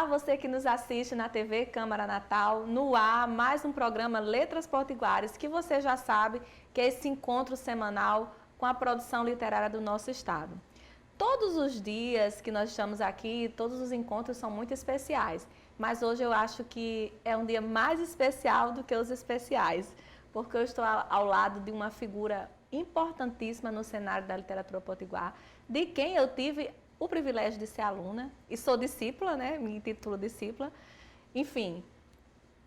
Olá, você que nos assiste na TV Câmara Natal, no ar, mais um programa Letras Potiguares, que você já sabe que é esse encontro semanal com a produção literária do nosso estado. Todos os dias que nós estamos aqui, todos os encontros são muito especiais, mas hoje eu acho que é um dia mais especial do que os especiais, porque eu estou ao lado de uma figura importantíssima no cenário da literatura potiguar, de quem eu tive o privilégio de ser aluna, e sou discípula, né? Me intitulo discípula. Enfim,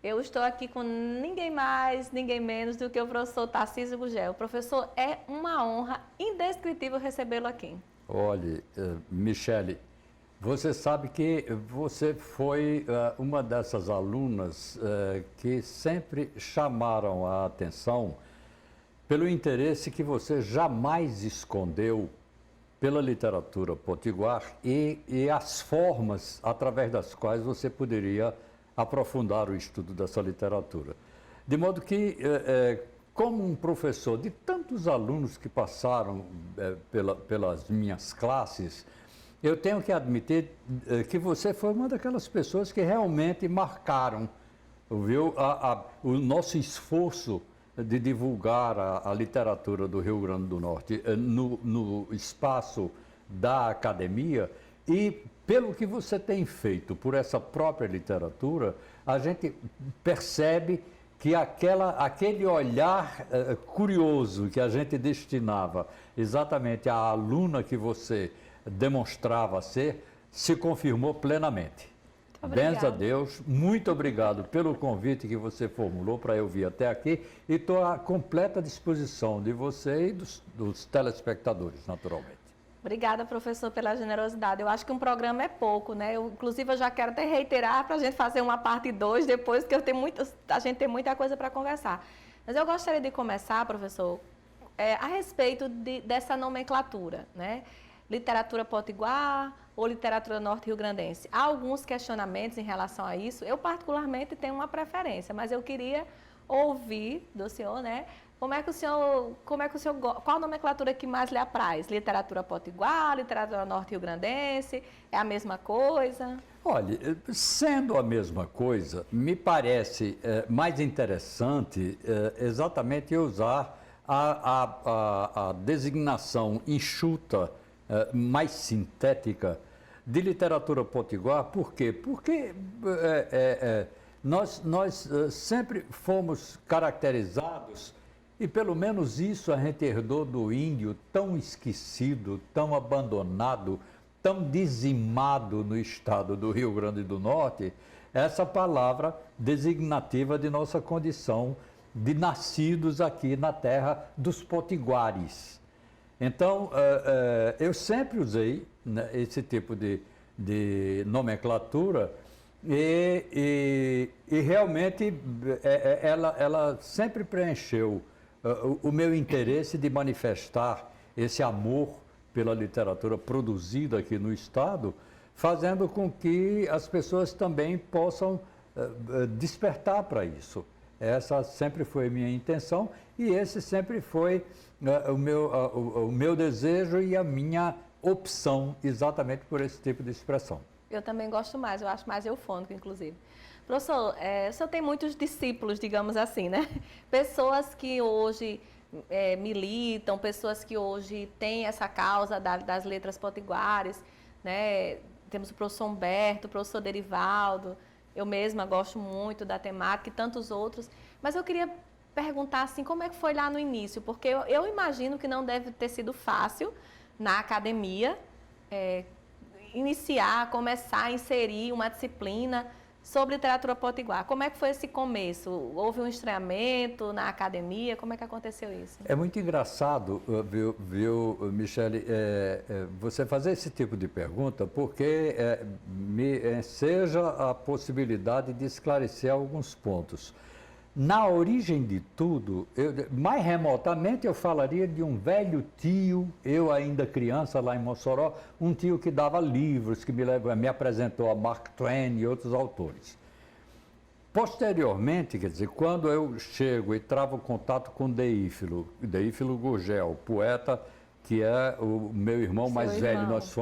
eu estou aqui com ninguém mais, ninguém menos do que o professor Tarcísio Gugel. Professor, é uma honra indescritível recebê-lo aqui. Olhe, Michele, você sabe que você foi uma dessas alunas que sempre chamaram a atenção pelo interesse que você jamais escondeu pela literatura potiguar e as formas através das quais você poderia aprofundar o estudo dessa literatura. De modo que, como um professor de tantos alunos que passaram pelas minhas classes, eu tenho que admitir que você foi uma daquelas pessoas que realmente marcaram, viu, o nosso esforço de divulgar a literatura do Rio Grande do Norte no espaço da academia, e pelo que você tem feito por essa própria literatura, a gente percebe que aquele olhar curioso que a gente destinava exatamente à aluna que você demonstrava ser, se confirmou plenamente. Benza a Deus, muito obrigado pelo convite que você formulou para eu vir até aqui, e estou à completa disposição de você e dos telespectadores, naturalmente. Obrigada, professor, pela generosidade. Eu acho que um programa é pouco, né? Inclusive, eu já quero até reiterar para a gente fazer uma parte 2 depois, porque a gente tem muita coisa para conversar. Mas eu gostaria de começar, professor, a respeito dessa nomenclatura, né? Literatura potiguar ou literatura norte-riograndense. Há alguns questionamentos em relação a isso. Eu, particularmente, tenho uma preferência, mas eu queria ouvir do senhor, né? Qual a nomenclatura que mais lhe apraz? Literatura potiguar, literatura norte-riograndense? É a mesma coisa? Olha, sendo a mesma coisa, me parece mais interessante exatamente usar a designação enxuta, mais sintética, de literatura potiguar. Por quê? Porque nós sempre fomos caracterizados, e pelo menos isso a gente herdou do índio, tão esquecido, tão abandonado, tão dizimado no estado do Rio Grande do Norte, essa palavra designativa de nossa condição de nascidos aqui na terra dos potiguares. Então, eu sempre usei, né, esse tipo de nomenclatura, e realmente ela sempre preencheu o meu interesse de manifestar esse amor pela literatura produzida aqui no estado, fazendo com que as pessoas também possam despertar para isso. Essa sempre foi a minha intenção, e esse sempre foi o meu desejo e a minha opção, exatamente por esse tipo de expressão. Eu também gosto mais, eu acho mais eufônico, inclusive. Professor, o senhor tem muitos discípulos, digamos assim, né? Pessoas que hoje militam, pessoas que hoje têm essa causa das letras potiguares, né? Temos o professor Humberto, o professor Derivaldo, eu mesma gosto muito da temática e tantos outros, mas eu queria perguntar assim, como é que foi lá no início? Porque eu imagino que não deve ter sido fácil na academia começar a inserir uma disciplina sobre literatura potiguar. Como é que foi esse começo? Houve um estranhamento na academia? Como é que aconteceu isso? É muito engraçado, viu, Michele, você fazer esse tipo de pergunta, porque me enseja a possibilidade de esclarecer alguns pontos. Na origem de tudo, mais remotamente eu falaria de um velho tio, eu ainda criança lá em Mossoró, um tio que dava livros, que me apresentou a Mark Twain e outros autores. Posteriormente, quer dizer, quando eu chego e travo contato com Deífilo Gugel, poeta que é o meu irmão mais velho, nós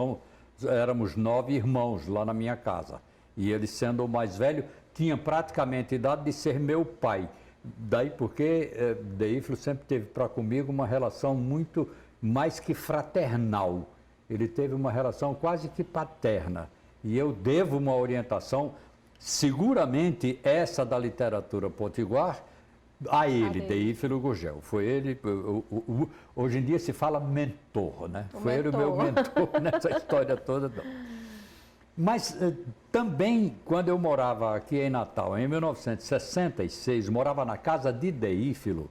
éramos 9 irmãos lá na minha casa. E ele, sendo o mais velho, tinha praticamente a idade de ser meu pai. Daí porque Deífilo sempre teve para comigo uma relação muito mais que fraternal. Ele teve uma relação quase que paterna. E eu devo uma orientação, seguramente essa da literatura potiguar, a ele, Deífilo Gurgel. Foi ele, hoje em dia se fala mentor, né? Foi ele o meu mentor nessa história toda. Mas também, quando eu morava aqui em Natal, em 1966, morava na casa de Deífilo,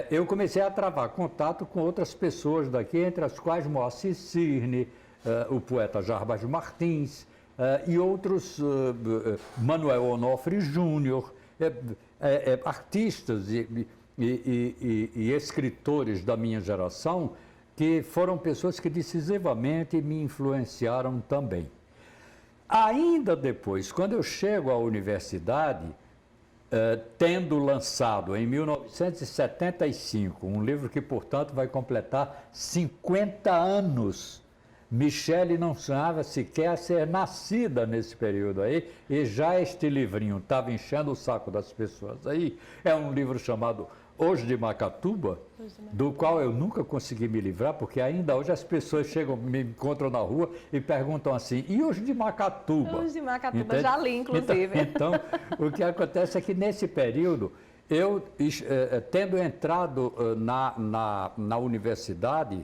eu comecei a travar contato com outras pessoas daqui, entre as quais Moacir Cirne, o poeta Jarbas Martins e outros, Manuel Onofre Júnior, artistas e escritores da minha geração, que foram pessoas que decisivamente me influenciaram também. Ainda depois, quando eu chego à universidade, tendo lançado em 1975 um livro que, portanto, vai completar 50 anos, Michele não sonhava sequer a ser nascida nesse período aí, e já este livrinho estava enchendo o saco das pessoas aí. É um livro chamado Hoje de Macatuba, do qual eu nunca consegui me livrar, porque ainda hoje as pessoas chegam, me encontram na rua e perguntam assim, e hoje de Macatuba? Hoje de Macatuba, já li, inclusive. Então, o que acontece é que nesse período, eu, tendo entrado na universidade,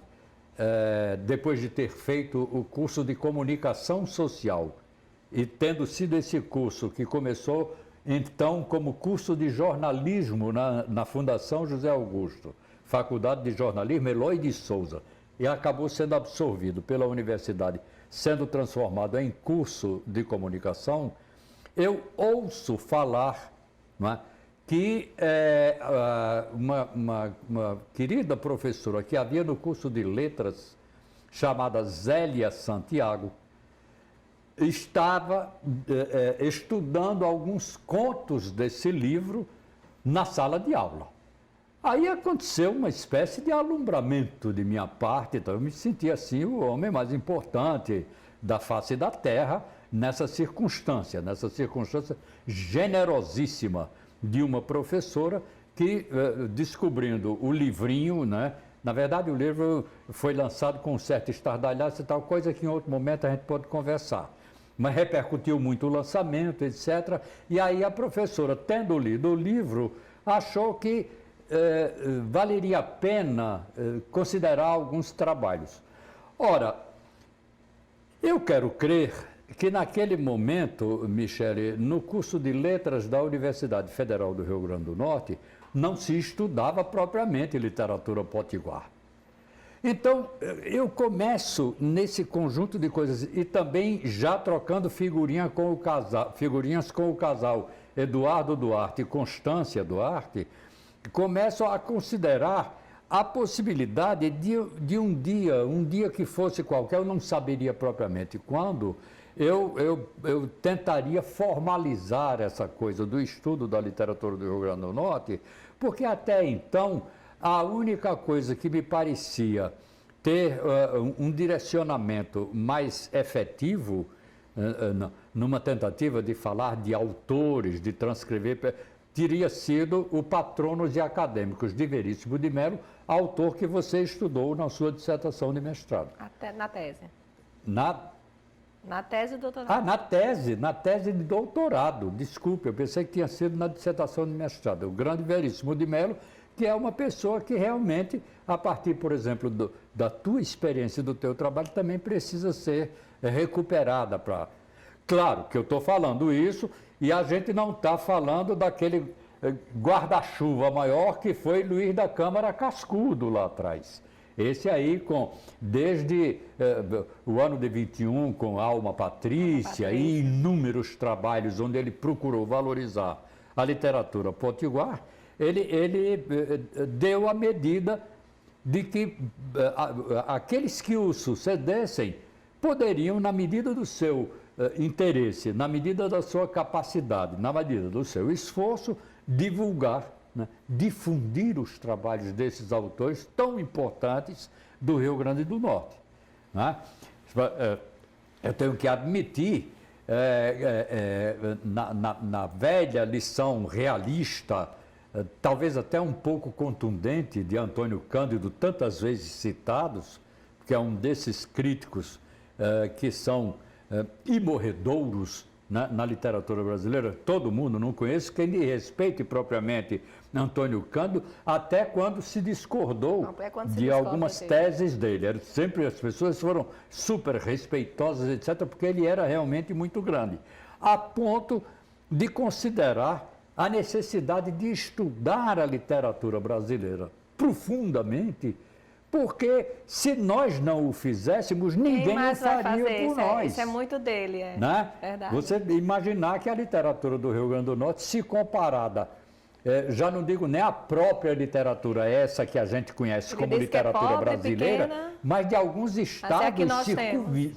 depois de ter feito o curso de comunicação social, e tendo sido esse curso que começou então como curso de jornalismo na Fundação José Augusto, Faculdade de Jornalismo Eloy de Souza, e acabou sendo absorvido pela universidade, sendo transformado em curso de comunicação, eu ouço falar, não é, que uma querida professora que havia no curso de letras, chamada Zélia Santiago, estava estudando alguns contos desse livro na sala de aula. Aí aconteceu uma espécie de alumbramento de minha parte, então eu me senti assim o homem mais importante da face da terra nessa circunstância generosíssima de uma professora que, descobrindo o livrinho, né? Na verdade, o livro foi lançado com um certo estardalhaço e tal, coisa que em outro momento a gente pode conversar. Mas repercutiu muito o lançamento, etc. E aí a professora, tendo lido o livro, achou que valeria a pena considerar alguns trabalhos. Ora, eu quero crer que naquele momento, Michele, no curso de letras da Universidade Federal do Rio Grande do Norte, não se estudava propriamente literatura potiguar. Então, eu começo nesse conjunto de coisas e também já trocando figurinhas com o casal Eduardo Duarte e Constância Duarte, começo a considerar a possibilidade de um dia que fosse qualquer, eu não saberia propriamente quando, eu tentaria formalizar essa coisa do estudo da literatura do Rio Grande do Norte, porque até então a única coisa que me parecia ter um direcionamento mais efetivo, numa tentativa de falar de autores, de transcrever, teria sido o Patronos de Acadêmicos de Veríssimo de Melo, autor que você estudou na sua dissertação de mestrado. Até na tese. Na tese de doutorado. Ah, na tese de doutorado. Desculpe, eu pensei que tinha sido na dissertação de mestrado. O grande Veríssimo de Melo, que é uma pessoa que realmente, a partir, por exemplo, da tua experiência e do teu trabalho, também precisa ser recuperada para... Claro que eu estou falando isso e a gente não está falando daquele guarda-chuva maior que foi Luiz da Câmara Cascudo lá atrás. Esse aí, desde o ano de 21, com Alma Patrícia e inúmeros trabalhos onde ele procurou valorizar a literatura potiguar, ele deu a medida de que aqueles que o sucedessem poderiam, na medida do seu interesse, na medida da sua capacidade, na medida do seu esforço, divulgar, né, difundir os trabalhos desses autores tão importantes do Rio Grande do Norte. Né? eu tenho que admitir, na velha lição realista, talvez até um pouco contundente de Antônio Cândido, tantas vezes citados, que é um desses críticos que são imorredouros na literatura brasileira. Todo mundo, não conheço quem lhe respeite propriamente Antônio Cândido, até quando se discordou de algumas teses dele. Sempre as pessoas foram super respeitosas, etc., porque ele era realmente muito grande, a ponto de considerar a necessidade de estudar a literatura brasileira profundamente, porque se nós não o fizéssemos, ninguém o faria por nós. Isso é muito dele, né? Verdade. Você imaginar que a literatura do Rio Grande do Norte, se comparada, já não digo nem a própria literatura, essa que a gente conhece como literatura brasileira, pequena, mas de alguns estados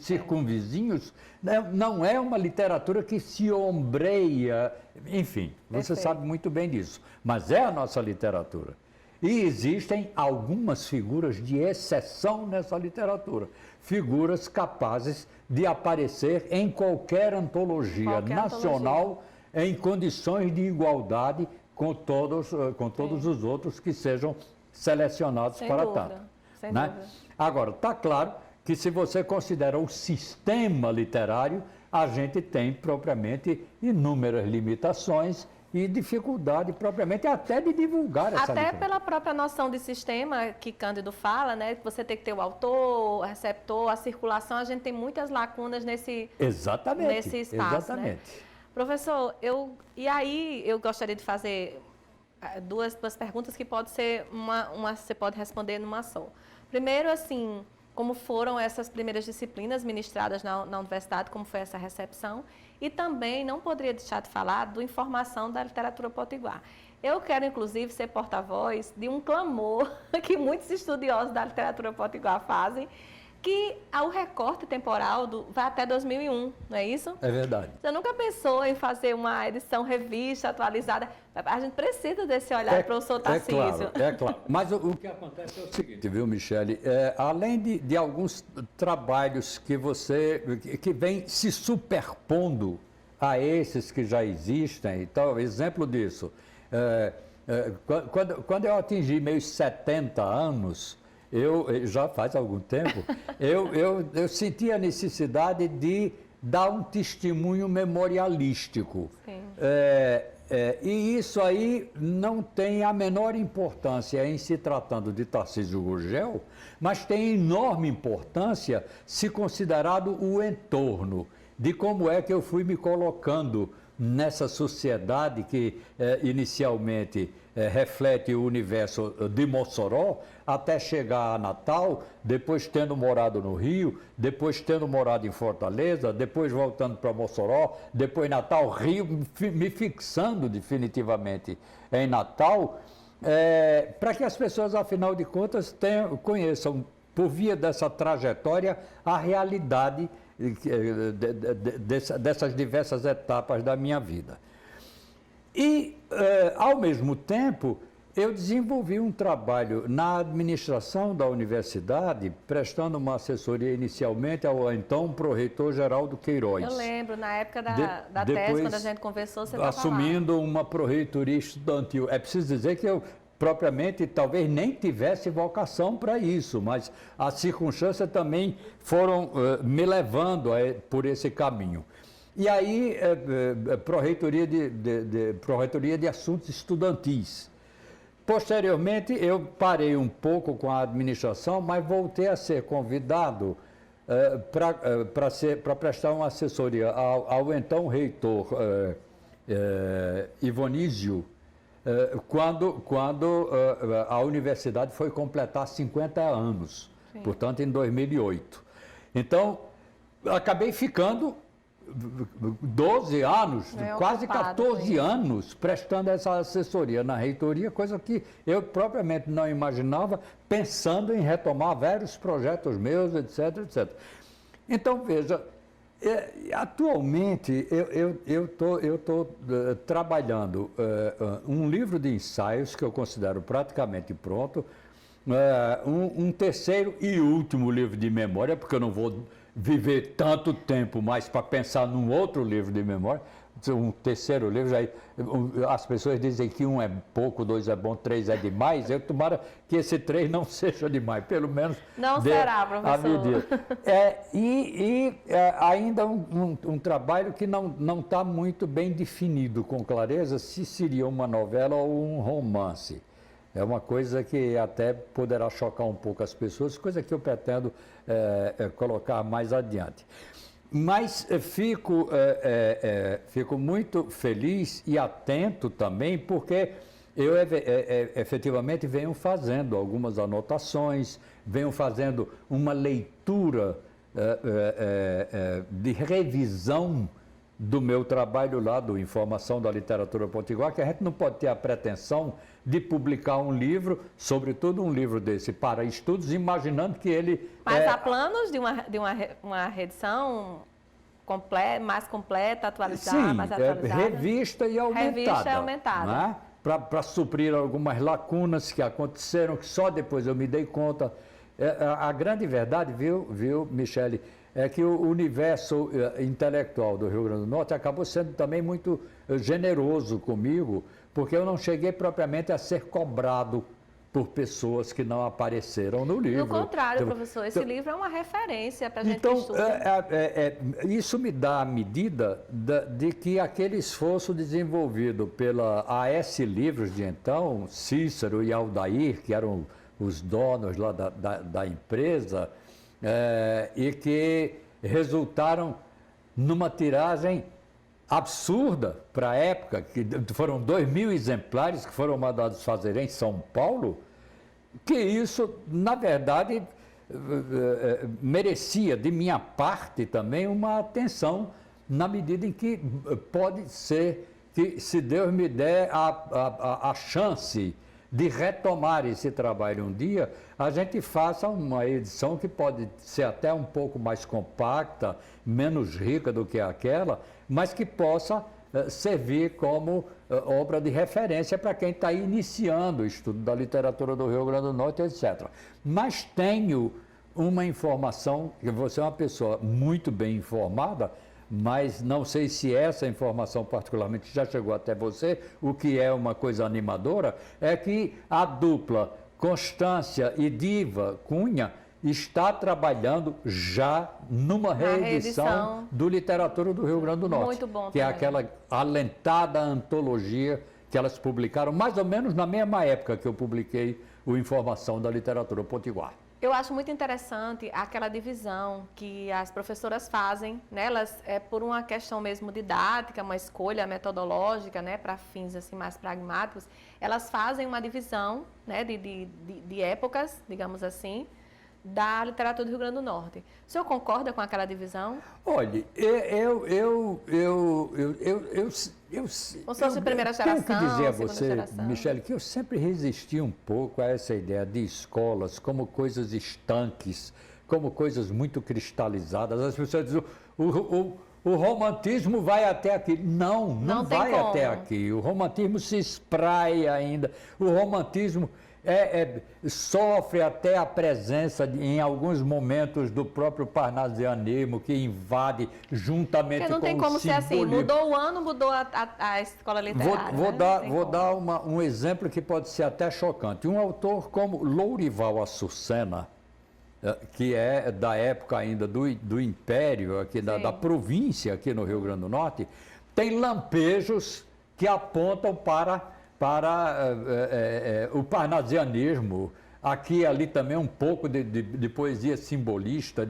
circunvizinhos, não é uma literatura que se ombreia, enfim, você sabe muito bem disso, mas é a nossa literatura. E existem algumas figuras de exceção nessa literatura, figuras capazes de aparecer em qualquer antologia nacional em condições de igualdade com todos os outros que sejam selecionados para tanto. Sem dúvida. Agora, está claro que se você considera o sistema literário, a gente tem propriamente inúmeras limitações e dificuldade propriamente até de divulgar essa literatura. Até pela própria noção de sistema que Cândido fala, né? Que você tem que ter o autor, o receptor, a circulação, a gente tem muitas lacunas nesse espaço. Exatamente. Né? Professor, eu gostaria de fazer duas perguntas que pode ser você pode responder numa só. Primeiro, assim, como foram essas primeiras disciplinas ministradas na universidade, como foi essa recepção, e também não poderia deixar de falar do Informação da Literatura Potiguar. Eu quero, inclusive, ser porta-voz de um clamor que muitos estudiosos da literatura potiguar fazem, que o recorte temporal vai até 2001, não é isso? É verdade. Você nunca pensou em fazer uma edição revista, atualizada? A gente precisa desse olhar, professor Tarcísio. É claro. Mas o que acontece é o seguinte, viu, Michele? Além de alguns trabalhos que vem se superpondo a esses que já existem, então, exemplo disso, quando eu atingi meus 70 anos, já faz algum tempo, eu senti a necessidade de dar um testemunho memorialístico. E isso aí não tem a menor importância em se tratando de Tarcísio Gurgel, mas tem enorme importância se considerado o entorno, de como é que eu fui me colocando nessa sociedade que inicialmente reflete o universo de Mossoró, até chegar a Natal, depois tendo morado no Rio, depois tendo morado em Fortaleza, depois voltando para Mossoró, depois Natal, Rio, me fixando definitivamente em Natal, para que as pessoas, afinal de contas, conheçam, por via dessa trajetória, a realidade dessas diversas etapas da minha vida. E, ao mesmo tempo, eu desenvolvi um trabalho na administração da universidade, prestando uma assessoria inicialmente ao então pró-reitor Geraldo Queiroz. Eu lembro, na época da tese, quando a gente conversou, você estava assumindo uma pró-reitoria estudantil. É preciso dizer que eu, propriamente, talvez nem tivesse vocação para isso, mas as circunstâncias também foram me levando por esse caminho. E aí, pró-reitoria de Assuntos Estudantis. Posteriormente, eu parei um pouco com a administração, mas voltei a ser convidado para prestar uma assessoria ao então reitor Ivonísio, quando a universidade foi completar 50 anos, portanto, em 2008. Então, acabei ficando 12 anos, quase 14 anos, prestando essa assessoria na reitoria, coisa que eu propriamente não imaginava, pensando em retomar vários projetos meus, etc, etc. Então, veja, atualmente eu estou trabalhando um livro de ensaios que eu considero praticamente pronto, um terceiro e último livro de memória, porque eu não vou viver tanto tempo mais para pensar num outro livro de memória, um terceiro livro, já, as pessoas dizem que um é pouco, dois é bom, três é demais. Eu tomara que esse três não seja demais, pelo menos não será, professor. Ainda um trabalho que não está muito bem definido com clareza se seria uma novela ou um romance. É uma coisa que até poderá chocar um pouco as pessoas, coisa que eu pretendo colocar mais adiante. Mas fico muito feliz e atento também, porque eu efetivamente venho fazendo algumas anotações, venho fazendo uma leitura de revisão do meu trabalho lá, do Informação da Literatura Potiguar, que a gente não pode ter a pretensão de publicar um livro, sobretudo um livro desse, para estudos, imaginando que ele... Mas há planos de uma reedição mais completa, atualizada, sim, mais atualizada? Revista e aumentada. Revista e aumentada. Né? Para suprir algumas lacunas que aconteceram, que só depois eu me dei conta. A grande verdade, viu, Michele, é que o universo intelectual do Rio Grande do Norte acabou sendo também muito generoso comigo, porque eu não cheguei propriamente a ser cobrado por pessoas que não apareceram no livro. No contrário, professor, esse livro é uma referência para a gente estudar. Isso me dá a medida de que aquele esforço desenvolvido pela AS Livros de então, Cícero e Aldair, que eram os donos lá da empresa, e que resultaram numa tiragem absurda para a época, que foram 2.000 exemplares que foram mandados fazer em São Paulo, que isso, na verdade, merecia de minha parte também uma atenção, na medida em que pode ser que, se Deus me der a chance de retomar esse trabalho um dia, a gente faça uma edição que pode ser até um pouco mais compacta, menos rica do que aquela, mas que possa servir como obra de referência para quem está iniciando o estudo da literatura do Rio Grande do Norte, etc. Mas tenho uma informação, que você é uma pessoa muito bem informada, mas não sei se essa informação particularmente já chegou até você. O que é uma coisa animadora é que a dupla Constância e Diva Cunha está trabalhando já numa reedição do Literatura do Rio Grande do Norte. Muito bom, que é aquela alentada antologia que elas publicaram mais ou menos na mesma época que eu publiquei o Informação da Literatura Potiguar. Eu acho muito interessante aquela divisão que as professoras fazem, né? Elas, por uma questão mesmo didática, uma escolha metodológica, né? Para fins assim, mais pragmáticos, elas fazem uma divisão, né? de épocas, digamos assim, da literatura do Rio Grande do Norte. O senhor concorda com aquela divisão? Olha, Ou seja, primeira geração, tenho que dizer a você, geração. Michele, que eu sempre resisti um pouco a essa ideia de escolas como coisas estanques, como coisas muito cristalizadas. As pessoas dizem, o romantismo vai até aqui. Não vai até aqui. O romantismo se espraia ainda. O romantismo sofre até a presença, em alguns momentos, do próprio parnasianismo, que invade juntamente com o simbolismo. Porque não tem como ser assim, mudou o ano, mudou a escola literária. Vou dar um exemplo que pode ser até chocante. Um autor como Lourival Açucena, que é da época ainda do Império, aqui da província, aqui no Rio Grande do Norte, tem lampejos que apontam para o parnasianismo, aqui e ali também um pouco de poesia simbolista.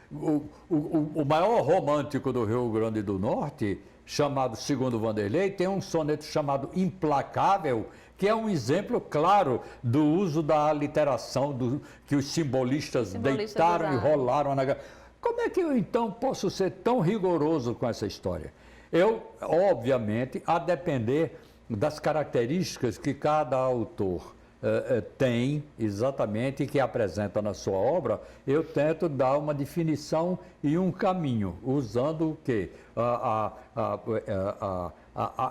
O maior romântico do Rio Grande do Norte, chamado Segundo Vanderlei, tem um soneto chamado Implacável, que é um exemplo claro do uso da aliteração que os simbolistas deitaram e rolaram na... Como é que eu, então, posso ser tão rigoroso com essa história? Eu, obviamente, a depender das características que cada autor tem exatamente e que apresenta na sua obra, eu tento dar uma definição e um caminho, usando o quê?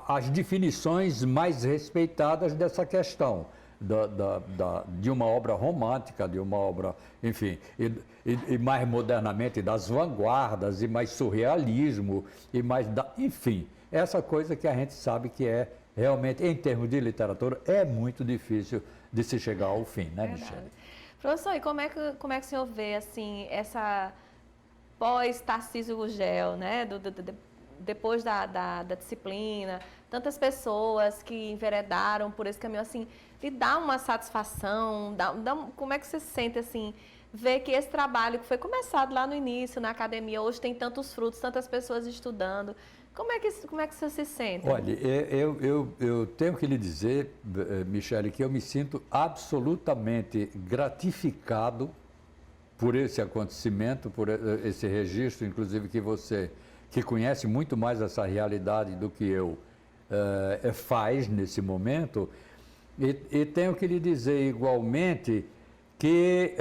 As definições mais respeitadas dessa questão. de uma obra romântica, de uma obra, enfim, e mais modernamente das vanguardas, e mais surrealismo, e mais, enfim, essa coisa que a gente sabe que é realmente, em termos de literatura, é muito difícil de se chegar ao fim, né, Michele? Professor, e como é que o senhor vê, assim, essa pós-Tarcísio Gurgel, né, depois da disciplina, tantas pessoas que enveredaram por esse caminho, assim, lhe dá uma satisfação, como é que você se sente, assim, ver que esse trabalho que foi começado lá no início, na academia, hoje tem tantos frutos, tantas pessoas estudando, como é que você se sente? Olha, eu tenho que lhe dizer, Michele, que eu me sinto absolutamente gratificado por esse acontecimento, por esse registro, inclusive que você, que conhece muito mais essa realidade do que eu, faz nesse momento, e tenho que lhe dizer igualmente que,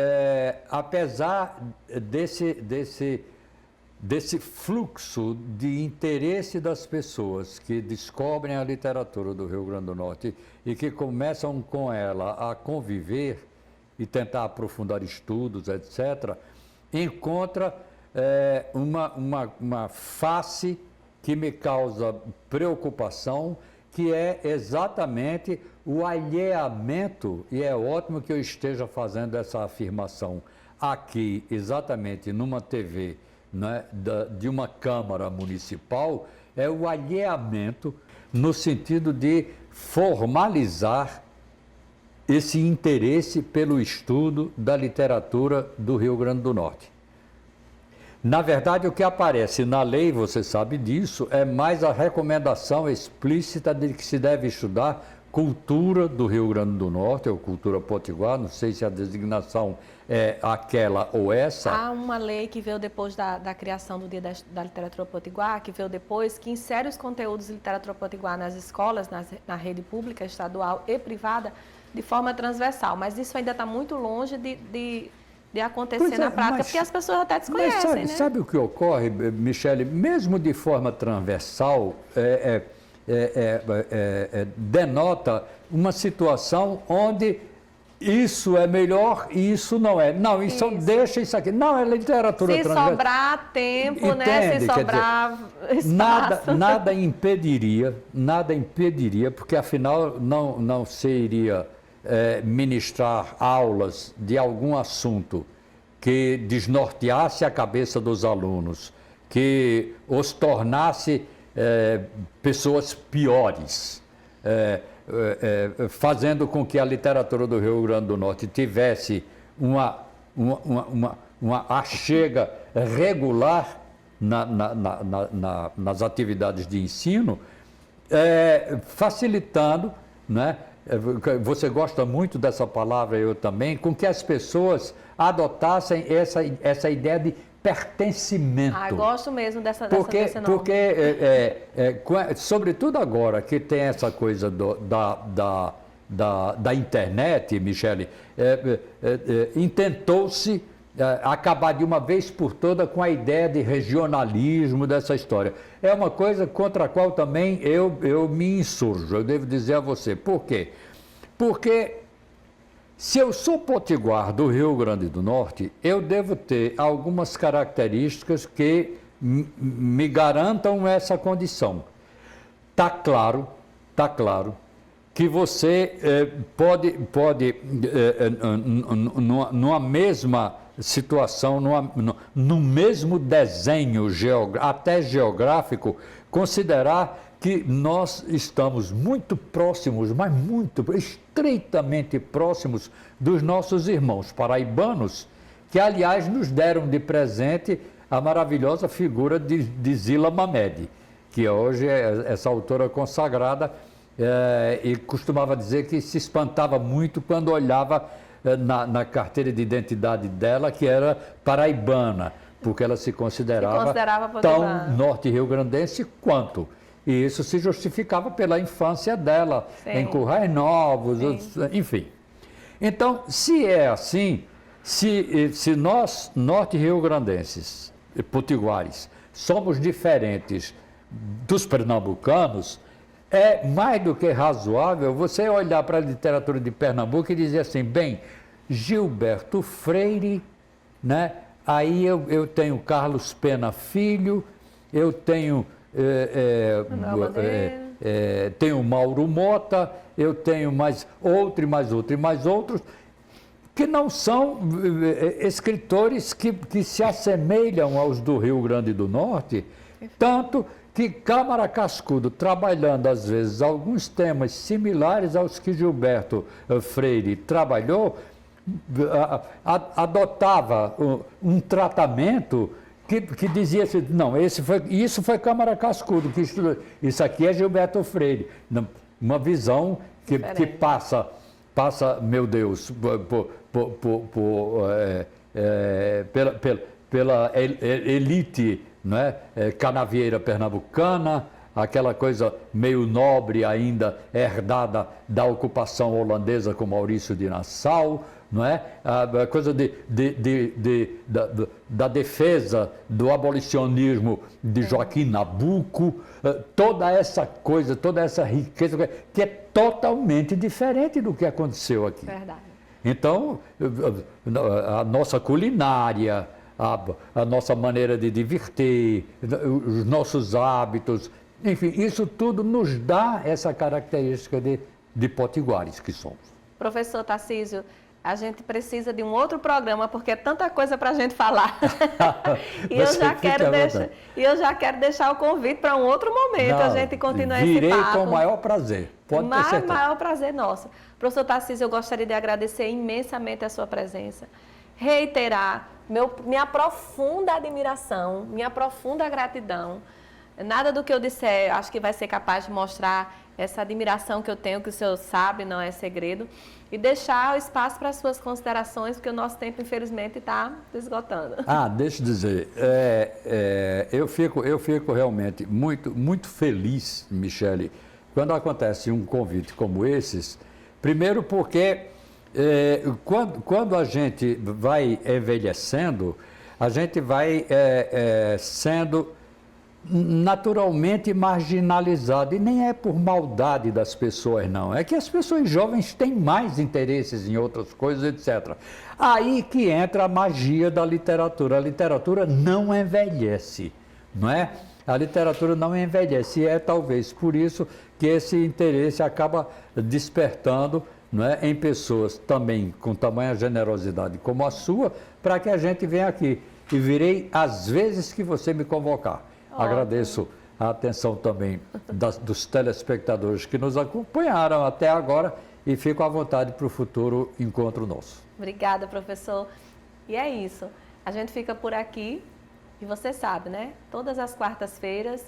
apesar desse fluxo de interesse das pessoas que descobrem a literatura do Rio Grande do Norte e que começam com ela a conviver e tentar aprofundar estudos, etc., encontra uma face que me causa preocupação, que é exatamente o alheamento, e é ótimo que eu esteja fazendo essa afirmação aqui, exatamente numa TV, né, de uma Câmara Municipal, é o alheamento no sentido de formalizar esse interesse pelo estudo da literatura do Rio Grande do Norte. Na verdade, o que aparece na lei, você sabe disso, é mais a recomendação explícita de que se deve estudar cultura do Rio Grande do Norte, ou cultura potiguar, não sei se a designação é aquela ou essa. Há uma lei que veio depois da criação do Dia da Literatura Potiguar, que veio depois, que insere os conteúdos de literatura potiguar nas escolas, na rede pública, estadual e privada, de forma transversal, mas isso ainda está muito longe de acontecer na prática, porque as pessoas até desconhecem, né? Sabe o que ocorre, Michele? Mesmo de forma transversal, denota uma situação onde isso é melhor e isso não é. Não, isso. Deixa isso aqui. Não, é literatura transversal. Se sobrar tempo, entende, né? Se sobrar espaço. Nada impediria, porque afinal não se iria ministrar aulas de algum assunto que desnorteasse a cabeça dos alunos, que os tornasse pessoas piores, fazendo com que a literatura do Rio Grande do Norte tivesse uma achega regular nas atividades de ensino, facilitando, né? Você gosta muito dessa palavra, eu também, com que as pessoas adotassem essa ideia de pertencimento. Eu gosto mesmo desse nome. Porque sobretudo agora que tem essa coisa da internet, Michele, intentou-se acabar de uma vez por toda com a ideia de regionalismo dessa história. É uma coisa contra a qual também eu me insurjo, eu devo dizer a você. Por quê? Porque se eu sou potiguar do Rio Grande do Norte, eu devo ter algumas características que me garantam essa condição. Tá claro que você pode numa mesma situação, no mesmo desenho até geográfico, considerar que nós estamos muito próximos, mas estreitamente próximos dos nossos irmãos paraibanos, que aliás nos deram de presente a maravilhosa figura de Zila Mamed, que hoje é essa autora consagrada, e costumava dizer que se espantava muito quando olhava na carteira de identidade dela, que era paraibana, porque ela se considerava tão norte-riograndense quanto. E isso se justificava pela infância dela, sim, em Currais Novos, enfim. Então, se é assim, se nós, norte-riograndenses, potiguares, somos diferentes dos pernambucanos, é mais do que razoável você olhar para a literatura de Pernambuco e dizer assim, bem, Gilberto Freire, né? Aí eu tenho Carlos Pena Filho, eu tenho, tenho Mauro Mota, eu tenho mais outro, e mais outro, e mais outros, que não são escritores que se assemelham aos do Rio Grande do Norte, tanto que Câmara Cascudo, trabalhando às vezes alguns temas similares aos que Gilberto Freire trabalhou, adotava um tratamento que dizia assim, não, isso foi Câmara Cascudo que estudou, isso aqui é Gilberto Freire, uma visão que passa, meu Deus, pela elite, não é? Canavieira pernambucana, aquela coisa meio nobre ainda herdada da ocupação holandesa com Maurício de Nassau, não é? A coisa da defesa do abolicionismo de Joaquim Nabuco, toda essa coisa, toda essa riqueza que é totalmente diferente do que aconteceu aqui. Verdade. Então, a nossa culinária, a nossa maneira de divertir, os nossos hábitos, enfim, isso tudo nos dá essa característica de potiguares que somos. Professor Tarcísio, a gente precisa de um outro programa, porque é tanta coisa para a gente falar. E eu já quero deixar o convite para um outro momento, a gente continuar esse papo. Virei com o maior prazer, pode ter certeza. Maior prazer nosso. Professor Tarcísio, eu gostaria de agradecer imensamente a sua presença, reiterar minha profunda admiração, minha profunda gratidão. Nada do que eu disser, acho que vai ser capaz de mostrar essa admiração que eu tenho, que o senhor sabe, não é segredo, e deixar o espaço para as suas considerações, porque o nosso tempo, infelizmente, está esgotando. Deixa eu dizer, eu fico realmente muito feliz, Michele, quando acontece um convite como esses, primeiro porque quando a gente vai envelhecendo, a gente vai sendo naturalmente marginalizado, e nem é por maldade das pessoas, não, é que as pessoas jovens têm mais interesses em outras coisas, etc. Aí que entra a magia da literatura. A literatura não envelhece, não é? A literatura não envelhece, e é talvez por isso que esse interesse acaba despertando, não é, em pessoas também com tamanha generosidade como a sua, para que a gente venha aqui. E virei às vezes que você me convocar. Agradeço a atenção também dos telespectadores que nos acompanharam até agora e fico à vontade para o futuro encontro nosso. Obrigada, professor. E é isso. A gente fica por aqui e você sabe, né? Todas as quartas-feiras,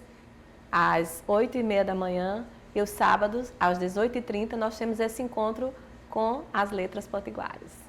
às 8h30 da manhã e os sábados, às 18h30, nós temos esse encontro com as letras potiguares.